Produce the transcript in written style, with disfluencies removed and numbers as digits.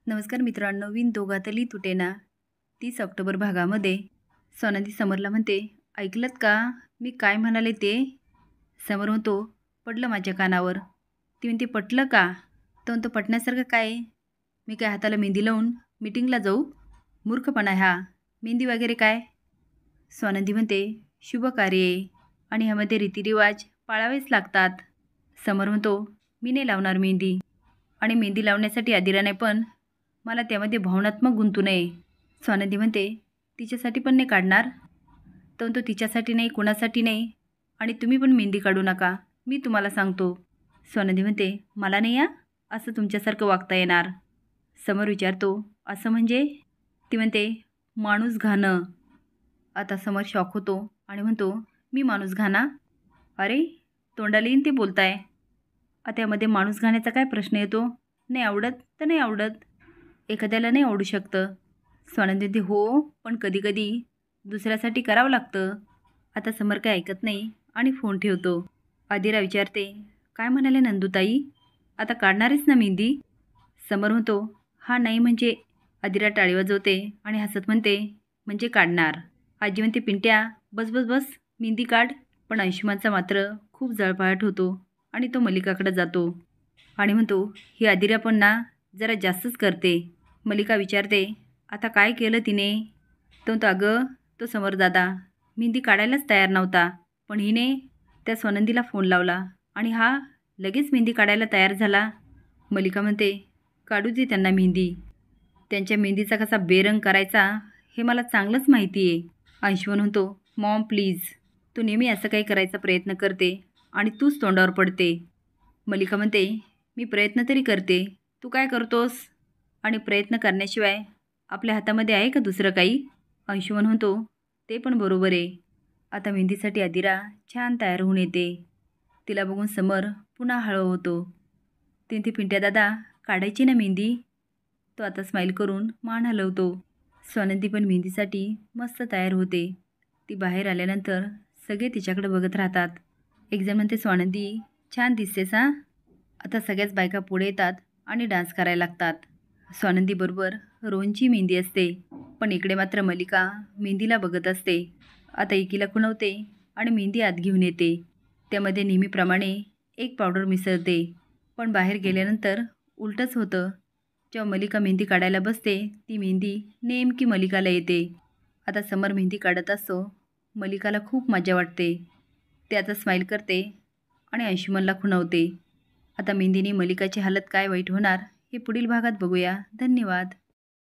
नमस्कार मित्रांनो, विण दोघातली तुटेना 30 ऑक्टोबर भागामध्ये सोनाली समरला म्हणते, ऐकलत का मी काय म्हणाले ते? समर म्हणतो, पडलं माझ्या कानावर. ती म्हणते, पटलं का? तो म्हणतो, पटण्यासारखं काय? मी काय हाताला मेहंदी लावून मीटिंगला जाऊ? मूर्खपणा हा. मेहंदी वगैरे काय? सोनाली म्हणते, शुभ कार्य आहे आणि ह्यामध्ये रीतिरिवाज पाळावेच लागतात. समर म्हणतो, मी नाही लावणार मेहंदी, आणि मेहंदी लावण्यासाठी आदिराने पण मला त्यामध्ये भावनात्मक गुंतू नये. सोनाली म्हणते, तिच्यासाठी पण नाही काढणार? तो म्हणतो, तिच्यासाठी नाही, कुणासाठी नाही, आणि तुम्ही पण मेहंदी काढू नका, मी तुम्हाला सांगतो. सोनाली म्हणते, मला नाही असं तुमच्यासारखं वागता येणार. समर विचारतो, असं म्हणजे? ती म्हणते, माणूस घाणं. आता समर शॉक होतो आणि म्हणतो, मी माणूस घाणा? अरे, तोंडाला येईन ते बोलताय. आता यामध्ये माणूस घाण्याचा काय प्रश्न येतो? नाही आवडत तर नाही आवडत, एखाद्याला नाही आवडू शकतं. सोनाली म्हणते, हो, पण कधीकधी दुसऱ्यासाठी करावं लागतं. आता समर काय ऐकत नाही आणि फोन ठेवतो. आदिरा विचारते, काय म्हणाले नंदूताई? आता काढणारेच ना मेहंदी? समर म्हणतो, हा नाही म्हणजे? आदिरा टाळी वाजवते आणि हसत म्हणते, म्हणजे काढणार. आजी म्हणते, पिंट्या बस बस बस, मेहंदी काढ. पण अंशुमानचा मात्र खूप जळफळाट होतो आणि तो मल्लिकाकडे जातो आणि म्हणतो, ही आदिरा पण ना जरा जास्तच करते. मल्लिका विचारते, आता काय केलं तिने? तो अगं, तो समर दादा मेहंदी काढायलाच तयार नव्हता, पण हिने त्या सोनंदीला फोन लावला आणि हा लगेच मेहंदी काढायला तयार झाला. मल्लिका म्हणते, काढू दे त्यांना मेहंदी. त्यांच्या मेहंदीचा कसा बेरंग करायचा हे मला चांगलंच माहिती आहे. अंशुमन म्हणतो, मॉम प्लीज, तू नेहमी असं काही करायचा प्रयत्न करते आणि तूच तोंडावर पडते. मल्लिका म्हणते, मी प्रयत्न तरी करते, तू काय करतोस? आणि प्रयत्न करण्याशिवाय आपल्या हातामध्ये आहे का दुसरं काही? अंशुमन म्हणतो, ते पण बरोबर आहे. आता मेहंदीसाठी आदिरा छान तयार होऊन येते. तिला बघून समर पुन्हा हळू होतो. ती पिंट्या दादा, काढायची ना मेहंदी? तो आता स्माईल करून मान हलवतो. सोनंदी पण मेहंदीसाठी मस्त तयार होते. ती बाहेर आल्यानंतर सगळे तिच्याकडे बघत राहतात. एकजण म्हणते, सोनंदी छान दिसतेस हां. आता सगळ्याच बायका पुढे येतात आणि डान्स करायला लागतात. सोनंदीबरोबर रोहनची मेहंदी असते, पण इकडे मात्र मल्लिका मेहंदीला बघत असते. आता एकीला खुणवते आणि मेहंदी आत घेऊन येते. त्यामध्ये नेहमीप्रमाणे एक पावडर मिसळते, पण बाहेर गेल्यानंतर उलटंच होतं. जेव्हा मल्लिका मेहंदी काढायला बसते, ती मेहंदी नेमकी मल्लिकाला येते. आता समर मेहंदी काढत असतो. मल्लिकाला खूप मजा वाटते. ते आता स्माईल करते आणि अंशुमनला खुणवते. आता मेहंदीने मल्लिकाची हालत काय वाईट होणार हे पुढील भागात बघूया. धन्यवाद.